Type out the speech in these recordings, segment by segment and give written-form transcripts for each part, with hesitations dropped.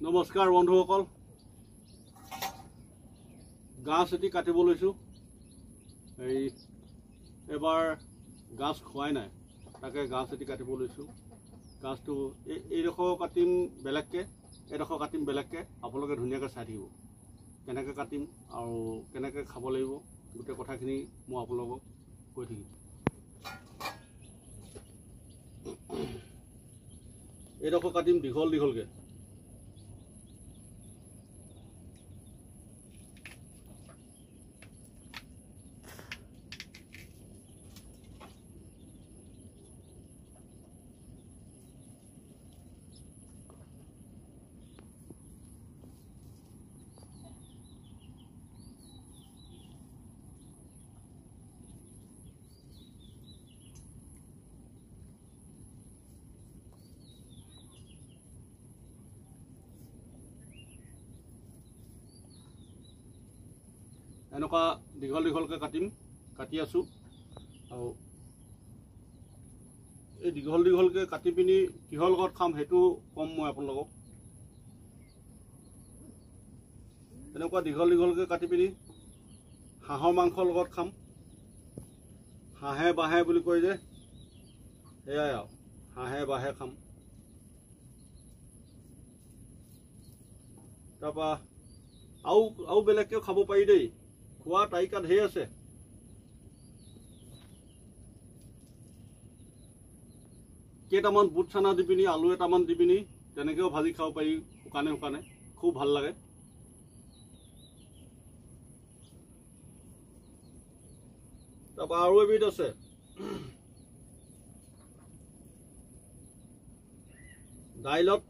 নমস্কাৰ বন্ধুসকল, গাছ এটি কাটিব লৈছোঁ। এবাৰ গাছ খোৱাই নাই, তাকে গাছ এটি কাটিব লৈছোঁ। গাছটো এইডোখৰ কাটিম বেলেগকৈ, এইডোখৰ কাটিম বেলেগকৈ। আপোনালোকে ধুনীয়াকৈ চাই থাকিব, কেনেকৈ কাটিম আৰু কেনেকৈ খাব লাগিব, গোটেই কথাখিনি মই আপোনালোকক কৈ থাকিম। এইডোখৰ কাটিম দীঘল দীঘলকৈ। এনেকুৱা দীঘল দীঘলকৈ কাটি আছোঁ। আৰু এই দীঘল দীঘলকৈ কাটি পিনি কিহৰ লগত খাম সেইটো ক'ম মই আপোনালোকক। এনেকুৱা দীঘল দীঘলকৈ কাটি পিনি হাঁহৰ মাংসৰ লগত খাম। হাঁহে বাঁহে বুলি কয় যে, সেয়াই আৰু হাঁহে বাঁহে খাম। তাৰপৰা আৰু বেলেগকৈ খাব পাৰি দেই, খোৱা তালিকা ঢেৰ আছে। কেইটামান বুট চানা দি পিনি, আলু এটামান দি পিনি তেনেকৈও ভাজি খাব পাৰি, শুকানে শুকানে, খুব ভাল লাগে। তাৰপৰা আৰু এবিধ আছে, দাইলত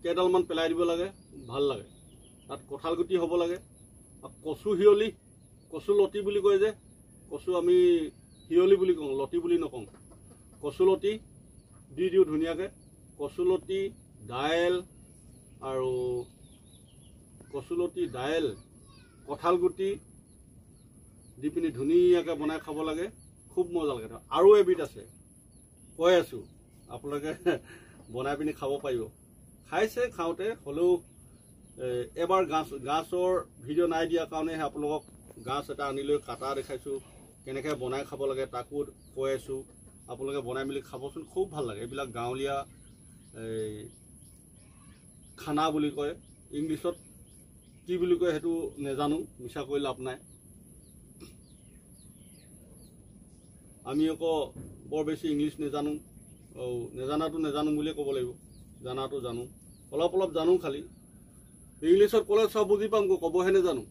কেইডালমান পেলাই দিব লাগে, ভাল লাগে। তাত কঁঠাল গুটি হ'ব লাগে। কচু হিয়লি, কচু লতি বুলি কয় যে, কচু আমি হিয়লি বুলি কওঁ, লতি বুলি নকওঁ। কচু লতি দি দিওঁ ধুনীয়াকৈ। কচু লতি, দাইল আৰু কঁঠাল গুটি দি পিনি ধুনীয়াকৈ বনাই খাব লাগে, খুব মজা লাগে। আৰু এবিধ আছে, কৈ আছোঁ, আপোনালোকে বনাই পিনি খাব পাৰিব। খাইছে খাওঁতে, হ'লেও এবাৰ গাছৰ ভিডিঅ' নাই দিয়াৰ কাৰণেহে আপোনালোকক গাছ এটা আনি লৈ কাটা দেখাইছোঁ, কেনেকৈ বনাই খাব লাগে তাকো কৈ আছোঁ। আপোনালোকে বনাই মেলি খাবচোন, খুব ভাল লাগে। এইবিলাক গাঁৱলীয়া খানা বুলি কয়, ইংলিছত কি বুলি কয় সেইটো নাজানো, মিছা কৰি লাভ নাই। আমি আকৌ বৰ বেছি ইংলিছ নাজানো, নাজানাটো নাজানো বুলিয়ে ক'ব লাগিব, জানাটো জানো, অলপ অলপ জানো। খালি ইংলিছত ক'লে চব বুজি পাম, ক'বহে নাজানো,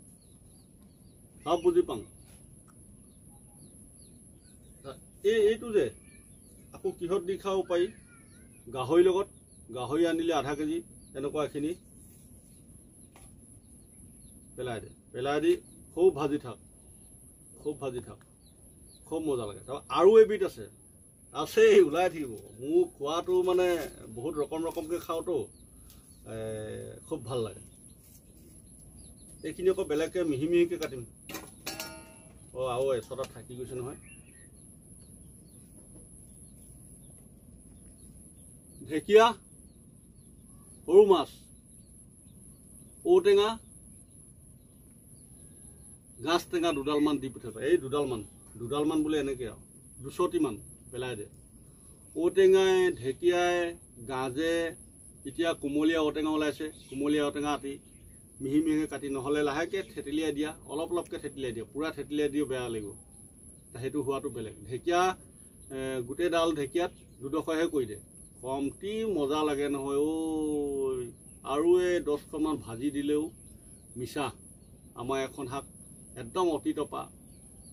চব বুজি পাম। এইটো যে আকৌ কিহত দি খাব পাৰি, গাহৰিৰ লগত। গাহৰি আনিলে আধা কেজি, এনেকুৱা এখিনি পেলাই দি খুব ভাজি থাক, খুব মজা লাগে। আৰু এবিধ আছেই, ওলাই থাকিব। মোৰ খোৱাটো মানে বহুত ৰকমকৈ খাওঁতো, খুব ভাল লাগে। এইখিনি আকৌ বেলেগকৈ মিহি মিহিকৈ কাটিম। আৰু এচটা থাকি গৈছে নহয়। ঢেকীয়া, সৰু মাছ, ঔটেঙা, গাছ টেঙা দুডালমান দি পঠিয়াব। এই দুডালমান বোলে এনেকৈ আৰু 200টিমান পেলাই দিয়ে। ঔটেঙাই, ঢেকীয়াই, গাজে, এতিয়া কোমলীয়া ঔটেঙা ওলাইছে, কোমলীয়া ঔটেঙা আতি মিহি মিহিকৈ কাটি, নহ'লে লাহেকৈ থেতেলিয়াই দিয়া, অলপ অলপকৈ থেতেলিয়াই দিয়া, পূৰা থেতেলিয়াই দিও বেয়া লাগিব, সেইটো হোৱাটো বেলেগ। ঢেকীয়া গোটেই ডাল ঢেকীয়াত দুডোখৰহে কৰি দিয়ে, কমটি মজা লাগে নহয় ঐ। আৰু এই 10খনমান ভাজি দিলেও মিছা। আমাৰ এখন শাক একদম অতীতৰ পৰা,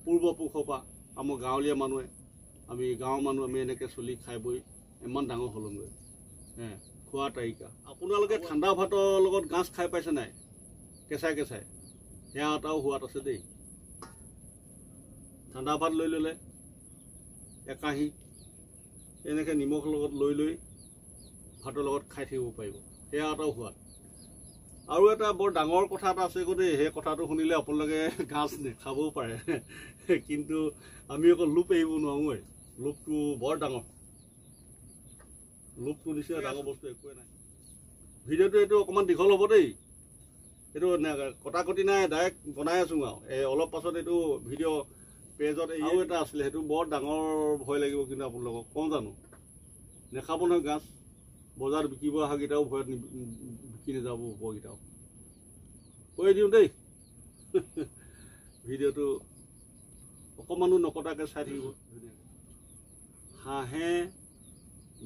পূৰ্বপুৰুষৰ পৰা, আমাৰ গাঁৱলীয়া মানুহে, গাঁৱৰ মানুহ আমি এনেকৈ চলি খাই বৈ ইমান ডাঙৰ হ'লোগৈ। খোৱা তালিকা। আপোনালোকে ঠাণ্ডা ভাতৰ লগত গাছ খাই পাইছে নাই? কেঁচাই সেয়া এটাও সোৱাদ আছে দেই। ঠাণ্ডা ভাত লৈ ল'লে একাহী এনেকৈ নিমখ লগত লৈ ভাতৰ লগত খাই থাকিব পাৰিব, সেয়া এটাও সোৱাদ। আৰু এটা বৰ ডাঙৰ কথা এটা আছে আকৌ দেই, সেই কথাটো শুনিলে আপোনালোকে গাছ নেখাবও পাৰে, কিন্তু আমি আকৌ লোপ এৰিব নোৱাৰোঁ। লোপটো বৰ ডাঙৰ, লোপটো নিচিনা ডাঙৰ বস্তু একোৱে নাই। ভিডিঅ'টো এইটো অকণমান দীঘল হ'ব দেই, এইটো কটাকটি নাই, ডাইৰেক্ট বনাই আছোঁ আৰু অলপ পাছত এইটো ভিডিঅ' পেজত আৰু এটা আছিলে, সেইটো বৰ ডাঙৰ ভয় লাগিব কিন্তু আপোনালোকক কওঁ জানো, নেখাব নহয় গাছ, বজাৰত বিকিব অহাকেইটাও ভয়ত বিকি নাযাব ওপৰকেইটাও, কৈ দিওঁ দেই। ভিডিঅ'টো অকণমানো নকটাকৈ চাই থাকিব ধুনীয়াকৈ। হাঁহে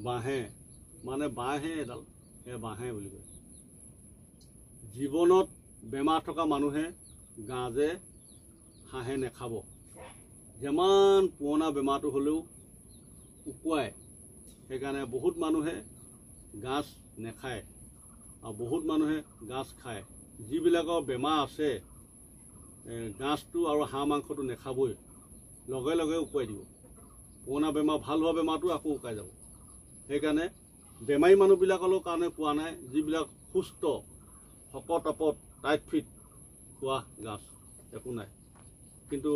বাঁহে মানে বাঁহে এডাল, সেই বাঁহে বুলি কয়। জীৱনত বেমাৰ থকা মানুহে গাঁজে হাঁহে নেখাব, যিমান পুৰণা বেমাৰটো হ'লেও উকুৱাই। সেইকাৰণে বহুত মানুহে গাঁজ নেখায় আৰু বহুত মানুহে গাঁজ খায়। যিবিলাকৰ বেমাৰ আছে গাঁজটো আৰু হাঁহ মাংসটো নেখাবই, লগে লগে উকুৱাই দিব। পুৰণা বেমাৰ ভাল হোৱা বেমাৰটো আকৌ উকাই যাব। সেইকাৰণে বেমাৰী মানুহবিলাকৰ কাৰণে কোৱা নাই, যিবিলাক সুস্থ শকত আপত টাইট ফিট খোৱা গাছ একো নাই, কিন্তু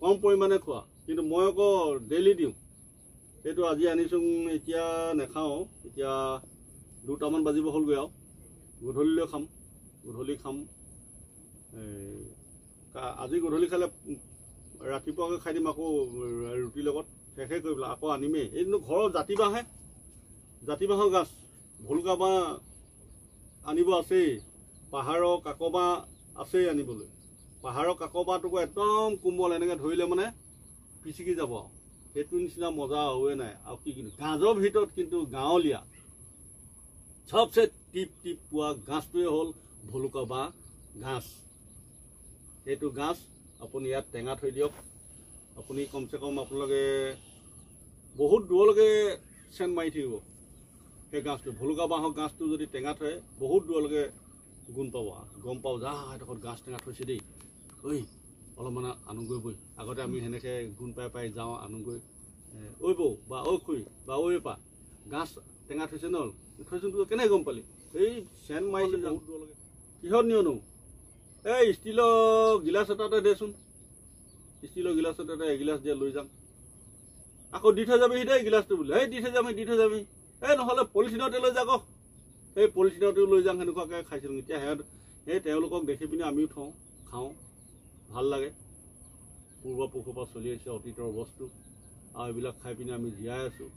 কম পৰিমাণে খোৱা। কিন্তু মই আকৌ ডেইলি দিওঁ। এইটো আজি আনিছোঁ, এতিয়া নেখাওঁ, এতিয়া 2টামান বাজিব হ'লগৈ আৰু গধূলিলৈ খাম, গধূলি খাম। আজি গধূলি খালে ৰাতিপুৱাকৈ খাই দিম, আকৌ ৰুটিৰ লগত শেষে কৰি পেলাই আকৌ আনিমেই। এই কিন্তু ঘৰৰ জাতিবাঁহৰ গাছ, ভুলুকা বাঁহ আনিব আছেই, পাহাৰৰ কাকবাঁহ আছেই আনিবলৈ। পাহাৰৰ কাকবাঁহটোকো একদম কোমল, এনেকৈ ধৰিলে মানে পিচিকি যাব আৰু সেইটো নিচিনা মজা হয়ে নাই। আৰু কি কিন্তু গাঁজৰ ভিতৰত কিন্তু গাঁৱলীয়া চবচে টিপ টিপ পোৱা গাছটোৱে হ'ল ভুলুকা বাঁহ গাছ। এইটো গাছ আপুনি ইয়াত টেঙা থৈ দিয়ক, আপুনি কমচে কম আপোনালোকে বহুত দূৰলৈকে চেন মাৰি থাকিব। সেই গাছটো ভুলুকা বাঁহৰ গাছটো যদি টেঙা থয় বহুত দূৰলৈকে গুণ পাব, গম পাব যা এডোখৰত গাছ টেঙা থৈছে দেই, ঐ অলপমান আনোগৈ বৈ। আগতে আমি সেনেকৈ গুণ পাই পাই যাওঁ আনোগৈ, ঐ বৌ বা ঐ খুৰী বা ঐ পা গাছ টেঙা থৈছে ন, থৈছোন কেনেকৈ গম পালি? এই চেন মাৰিছে বহুত দূৰলৈকে। কিহত নিয়নো? এই ষ্টিলৰ গিলাচ এটাতে দেচোন, ষ্টিলৰ গিলাচ এটাতে এগিলাচ দিয়া লৈ যাম, আকৌ দি থৈ যাবিহি দেই গিলাচটো বোলে, এই দি থৈ যাবি, এই নহ'লে পলিথিনতে লৈ যাক, সেই পলিথিনতেও লৈ যাওঁ। সেনেকুৱাকৈ খাইছিলোঁ। এতিয়া সেই তেওঁলোকক দেখি পিনি আমিও খাওঁ, ভাল লাগে। পূৰ্বপুৰুষৰ পৰা চলি আহিছে অতীতৰ বস্তু, আৰু এইবিলাক খাই পিনি আমি জীয়াই আছোঁ।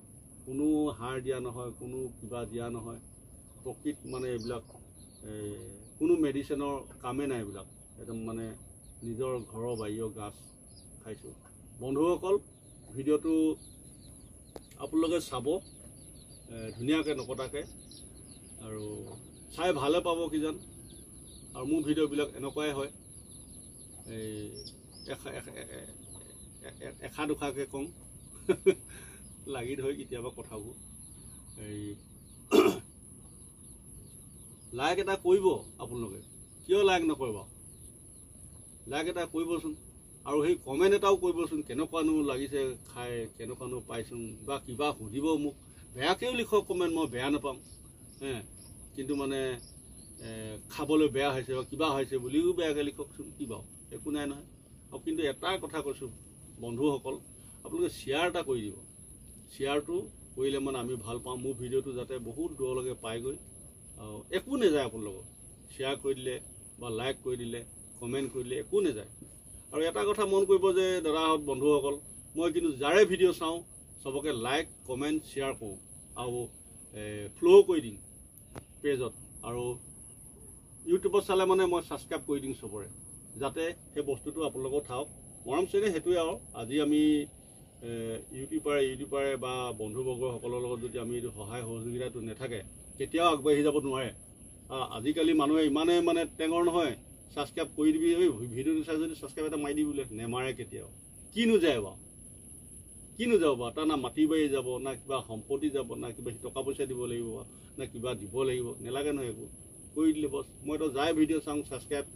কোনো সাৰ দিয়া নহয়, কোনো কিবা দিয়া নহয়, প্ৰকৃত মানে এইবিলাক কোনো মেডিচিনৰ কামেই নাই। এইবিলাক একদম মানে নিজৰ ঘৰৰ বাহিৰৰ গাছ খাইছোঁ। বন্ধুসকল, ভিডিঅ'টো আপোনালোকে চাব ধুনীয়াকৈ নকটাকৈ, আৰু চাই ভালে পাব কিজান। আৰু মোৰ ভিডিঅ'বিলাক এনেকুৱাই হয়, এশা দুশাকৈ কওঁ, লাগি ধৰি কেতিয়াবা কথাবোৰ। লাইক এটা কৰিব আপোনালোকে, কিয় লাইক নকৰিব? লাইক এটা কৰিবচোন, আৰু সেই কমেণ্ট এটাও কৰিবচোন, কেনেকুৱানো লাগিছে খাই, কেনেকুৱানো পাইছোন, বা কিবা সুধিব মোক, বেয়াকৈও লিখক কমেণ্ট, মই বেয়া নাপাওঁ। কিন্তু মানে খাবলৈ বেয়া হৈছে বা কিবা হৈছে বুলিও বেয়াকৈ লিখকচোন, কি বাৰু, একো নাই নহয়। আৰু কিন্তু এটাই কথা কৈছোঁ বন্ধুসকল, আপোনালোকে শ্বেয়াৰ এটা কৰি দিব। শ্বেয়াৰটো কৰিলে মানে আমি ভাল পাওঁ, মোৰ ভিডিঅ'টো যাতে বহুত দূৰলৈকে পাইগৈ। আৰু একো নাযায় আপোনালোকক, শ্বেয়াৰ কৰি দিলে বা লাইক কৰি দিলে, কমেণ্ট কৰি দিলে একো নাযায়। আৰু এটা কথা মন কৰিব যে দাদাহঁত বন্ধুসকল, মই কিন্তু যাৰে ভিডিঅ' চাওঁ চবকে লাইক কমেণ্ট শ্বেয়াৰ কৰোঁ, আৰু ফ্ল' কৰি দিম পেজত, আৰু ইউটিউবত চালে মানে মই ছাবস্ক্ৰাইব কৰি দিম চবৰে, যাতে সেই বস্তুটো আপোনালোকক থাকক। মৰম চেনেহ সেইটোৱে আৰু। আজি আমি ইউটিউবাৰে বা বন্ধুবৰ্গসকলৰ লগত যদি আমি এইটো সহায় সহযোগিতাটো নাথাকে কেতিয়াও আগবাঢ়ি যাব নোৱাৰে। আজিকালি মানুহে ইমানে মানে টেঙৰ নহয়, ছাবস্ক্ৰাইব কৰি দিবি, এই ভিডিঅ'টো চাই যদি ছাবস্ক্ৰাইব এটা মাৰি দিবি বোলে, নেমাৰে কেতিয়াও। কিনো যায় বাৰু, তাৰ না মাটি বাৰী যাব, না কিবা সম্পত্তি যাব, না কিবা টকা পইচা দিব লাগিব, না কিবা দিব লাগিব, নেলাগে নহয় একো। কৰি দিলে বছ, মইতো যাই ভিডিঅ' চাওঁ ছাবস্ক্ৰাইব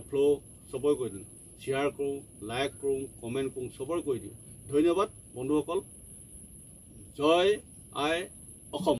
ফ্ল' চবৰে কৰি দিওঁ, শ্বেয়াৰ কৰোঁ, লাইক কৰোঁ, কমেণ্ট কৰোঁ, চবৰে কৰি দিওঁ। ধন্যবাদ বন্ধুসকল। জয় আই অসম।